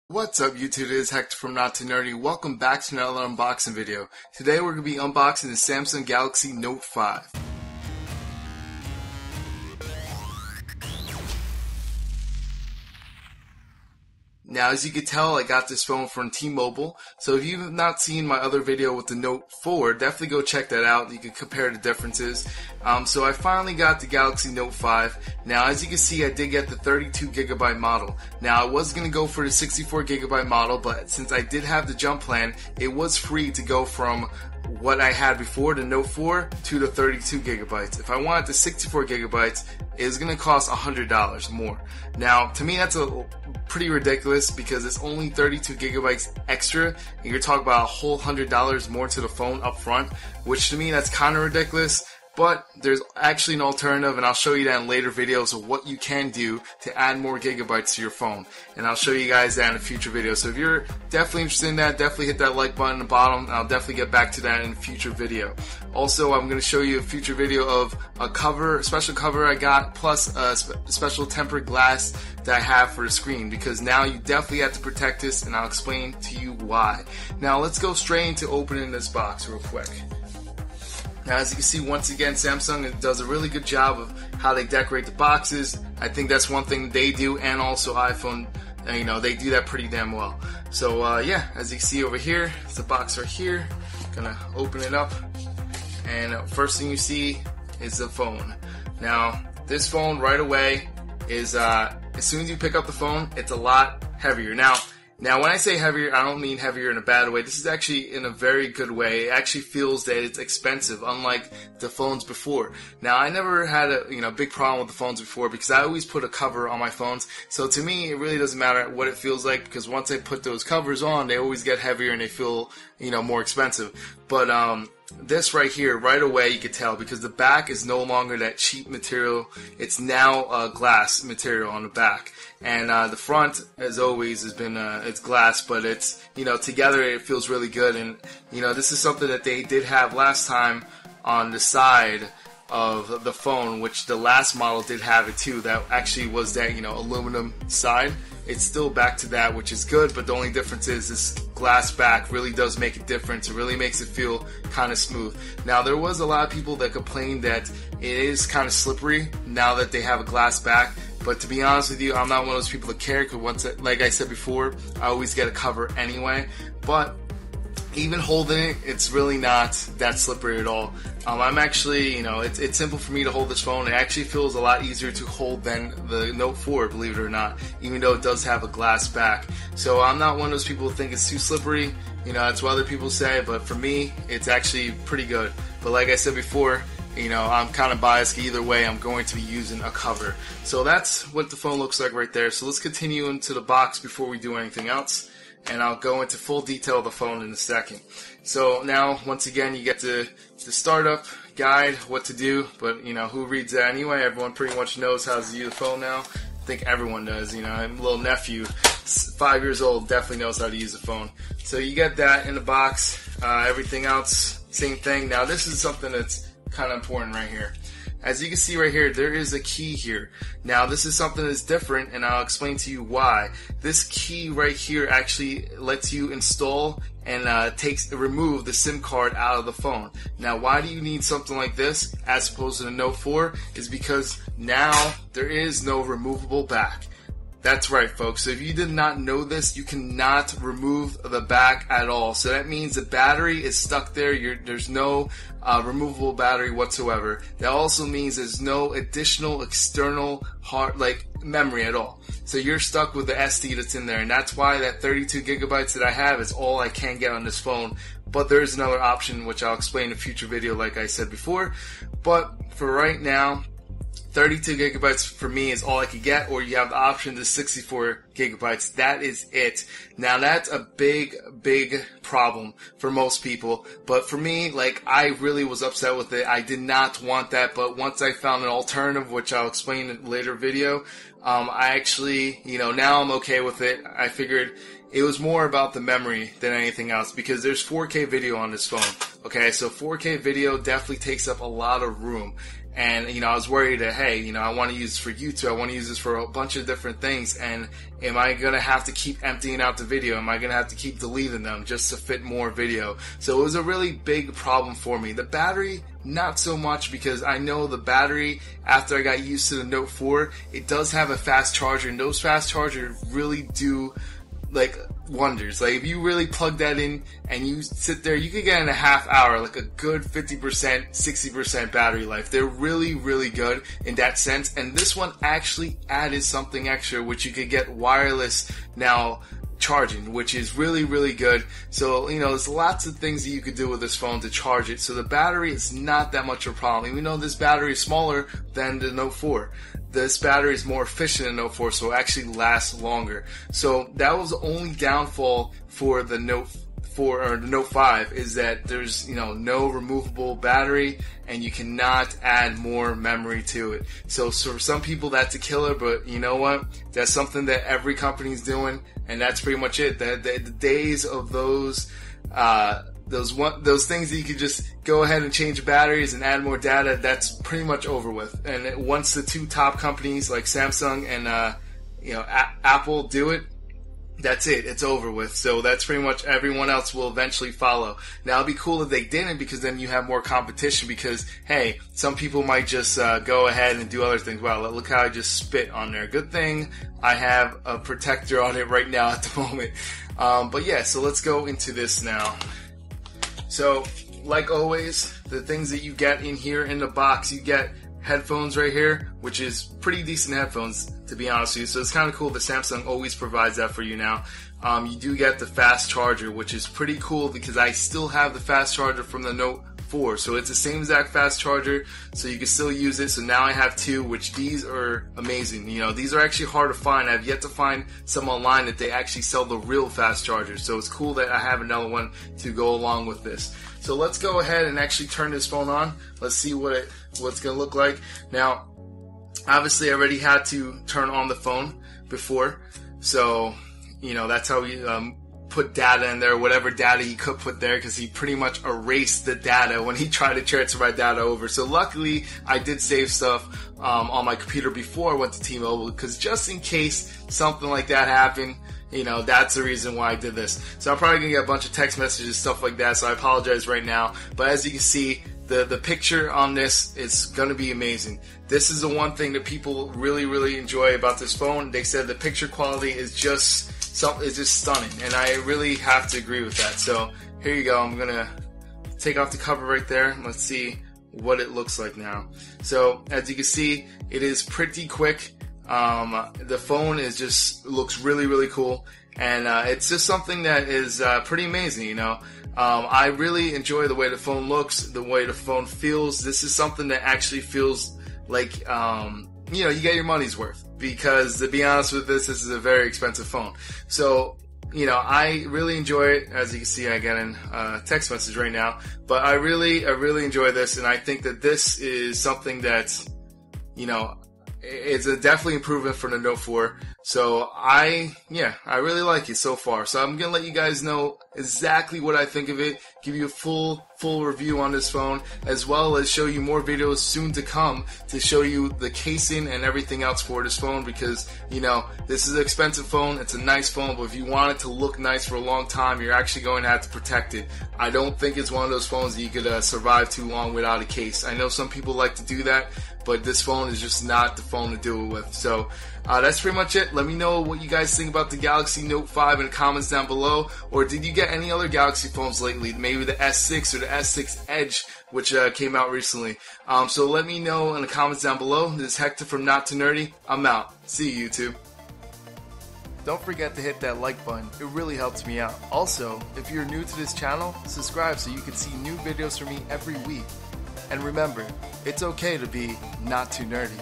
What's up YouTube, it is Hector from Not Too Nerdy. Welcome back to another unboxing video. Today we're going to be unboxing the Samsung Galaxy Note 5. Now, as you can tell, I got this phone from T-Mobile, so if you've not seen my other video with the Note 4, definitely go check that out. You can compare the differences. So I finally got the Galaxy Note 5. Now, as you can see, I did get the 32GB model. Now, I was going to go for the 64GB model, but since I did have the jump plan, it was free to go from what I had before, the Note 4, to the 32GB. If I wanted the 64GB, it's going to cost $100 more. Now, to me, that's pretty ridiculous because it's only 32GB extra, and you're talking about a whole $100 more to the phone up front, which to me, that's kind of ridiculous. But there's actually an alternative, and I'll show you that in later videos of what you can do to add more gigabytes to your phone. And I'll show you guys that in a future video. So if you're definitely interested in that, definitely hit that like button at the bottom. I'll definitely get back to that in a future video. Also, I'm going to show you a future video of a special cover I got, plus a special tempered glass that I have for the screen, because now you definitely have to protect this, and I'll explain to you why. Now let's go straight into opening this box real quick. Now, as you can see, once again, Samsung does a really good job of how they decorate the boxes. I think that's one thing they do, and also iPhone, they do that pretty damn well. So, yeah, as you can see over here, it's the box right here. Gonna open it up, and first thing you see is the phone. Now, this phone right away is, as soon as you pick up the phone, it's a lot heavier. Now, when I say heavier, I don't mean heavier in a bad way. This is actually in a very good way. It actually feels that it's expensive, unlike the phones before. Now, I never had a big problem with the phones before because I always put a cover on my phones. So to me, it really doesn't matter what it feels like, because once I put those covers on, they always get heavier and they feel, more expensive. But this right here, right away, you could tell, because the back is no longer that cheap material. It's now glass material on the back, and the front, as always, has been it's glass, but it's together it feels really good. And this is something that they did have last time on the side of the phone, which the last model did have it too. That actually was that aluminum side. It's still back to that, which is good, but the only difference is this glass back really does make a difference. It really makes it feel kind of smooth. Now, there was a lot of people that complained that it is kind of slippery now that they have a glass back, but to be honest with you, I'm not one of those people that care, because like I said before, I always get a cover anyway. But even holding it, it's really not that slippery at all. I'm actually, it's simple for me to hold this phone. It actually feels a lot easier to hold than the Note 4, believe it or not, even though it does have a glass back. So I'm not one of those people who think it's too slippery. That's what other people say, but for me, it's actually pretty good. But like I said before, I'm kind of biased. Either way, I'm going to be using a cover. So that's what the phone looks like right there. So let's continue into the box before we do anything else, and I'll go into full detail of the phone in a second. So now, once again, you get the startup guide, what to do, but who reads that anyway? Everyone pretty much knows how to use the phone now. I think everyone does. My little nephew, 5 years old, definitely knows how to use the phone. So you get that in the box. Everything else, same thing. Now, this is something that's kind of important right here. As you can see right here, there is a key here. Now, this is something that's different, and I'll explain to you why. This key right here actually lets you install and remove the SIM card out of the phone. Now, why do you need something like this as opposed to the Note 4? Is because now there is no removable back. That's right, folks. So if you did not know this, you cannot remove the back at all. So that means the battery is stuck there. There's no removable battery whatsoever. That also means there's no additional external memory at all. So you're stuck with the SD that's in there, and that's why that 32GB that I have is all I can get on this phone. But there is another option, which I'll explain in a future video, like I said before. But for right now, 32GB for me is all I could get, or you have the option to 64GB. That is it. Now, that's a big problem for most people, but for me, I really was upset with it. I did not want that, but once I found an alternative, which I'll explain in a later video, I actually, now I'm okay with it. I figured it was more about the memory than anything else, because there's 4K video on this phone. Okay, so 4K video definitely takes up a lot of room. And, you know, I was worried that, hey, you know, I want to use this for YouTube. I want to use this for a bunch of different things. And am I going to have to keep emptying out the video? Am I going to have to keep deleting them just to fit more video? So it was a really big problem for me. The battery, not so much, because I know the battery, after I got used to the Note 4, it does have a fast charger. And those fast chargers really do, like, wonders. Like, if you really plug that in and you sit there, you could get in a half hour, like a good 50%, 60% battery life. They're really, really good in that sense. And this one actually added something extra, which you could get wireless now charging, which is really, really good. So, you know, there's lots of things that you could do with this phone to charge it. So the battery is not that much of a problem. Even though this battery is smaller than the Note 4. This battery is more efficient than Note 4, so it actually lasts longer. So that was the only downfall for the Note 4 or the Note 5, is that there's, you know, no removable battery and you cannot add more memory to it. So for some people that's a killer, but you know what? That's something that every company's doing, and that's pretty much it. The days of those things that you could just go ahead and change batteries and add more data, that's pretty much over with. And once the two top companies like Samsung and Apple do it, that's it. It's over with. So that's pretty much, everyone else will eventually follow. Now it'd be cool if they didn't, because then you have more competition, because hey, some people might just go ahead and do other things. Wow, look how I just spit on there. Good thing I have a protector on it right now at the moment. But yeah, so let's go into this now. So, like always, the things that you get in here in the box, you get headphones right here, which is pretty decent headphones, to be honest with you. So it's kind of cool that Samsung always provides that for you now. You do get the fast charger, which is pretty cool, because I still have the fast charger from the Note 4. So it's the same exact fast charger, so you can still use it. So now I have two, which these are amazing. You know, these are actually hard to find. I've yet to find some online that they actually sell the real fast chargers. So it's cool that I have another one to go along with this. So let's go ahead and actually turn this phone on. Let's see what's going to look like. Now, obviously I already had to turn on the phone before. So, you know, that's how we put data in there, whatever data he could put there, because he pretty much erased the data when he tried to transfer my data over. So luckily, I did save stuff on my computer before I went to T-Mobile, because just in case something like that happened, you know, that's the reason why I did this. So I'm probably going to get a bunch of text messages, stuff like that, so I apologize right now. But as you can see, the picture on this is going to be amazing. This is the one thing that people really, really enjoy about this phone. They said the picture quality is just stunning, and I really have to agree with that. So here you go. I'm going to take off the cover right there. Let's see what it looks like now. So as you can see, it is pretty quick. The phone looks really, really cool, and it's just something that is pretty amazing, you know. I really enjoy the way the phone looks, the way the phone feels. This is something that actually feels like, you know, you get your money's worth, because to be honest with this is a very expensive phone. So, you know, I really enjoy it. As you can see, I get a text message right now, but I really enjoy this, and I think that this is something that, you know, it's a definitely improvement from the Note 4. So I really like it so far. So I'm going to let you guys know exactly what I think of it, give you a full review on this phone, as well as show you more videos soon to come to show you the casing and everything else for this phone, because, you know, this is an expensive phone, it's a nice phone, but if you want it to look nice for a long time, you're actually going to have to protect it. I don't think it's one of those phones that you could survive too long without a case. I know some people like to do that, but this phone is just not the phone to do it with. So that's pretty much it. Let me know what you guys think about the Galaxy Note 5 in the comments down below. Or did you get any other Galaxy phones lately? Maybe the S6 or the S6 Edge, which came out recently. So let me know in the comments down below. This is Hector from Not Too Nerdy. I'm out. See you, YouTube. Don't forget to hit that like button. It really helps me out. Also, if you're new to this channel, subscribe so you can see new videos from me every week. And remember, it's okay to be not too nerdy.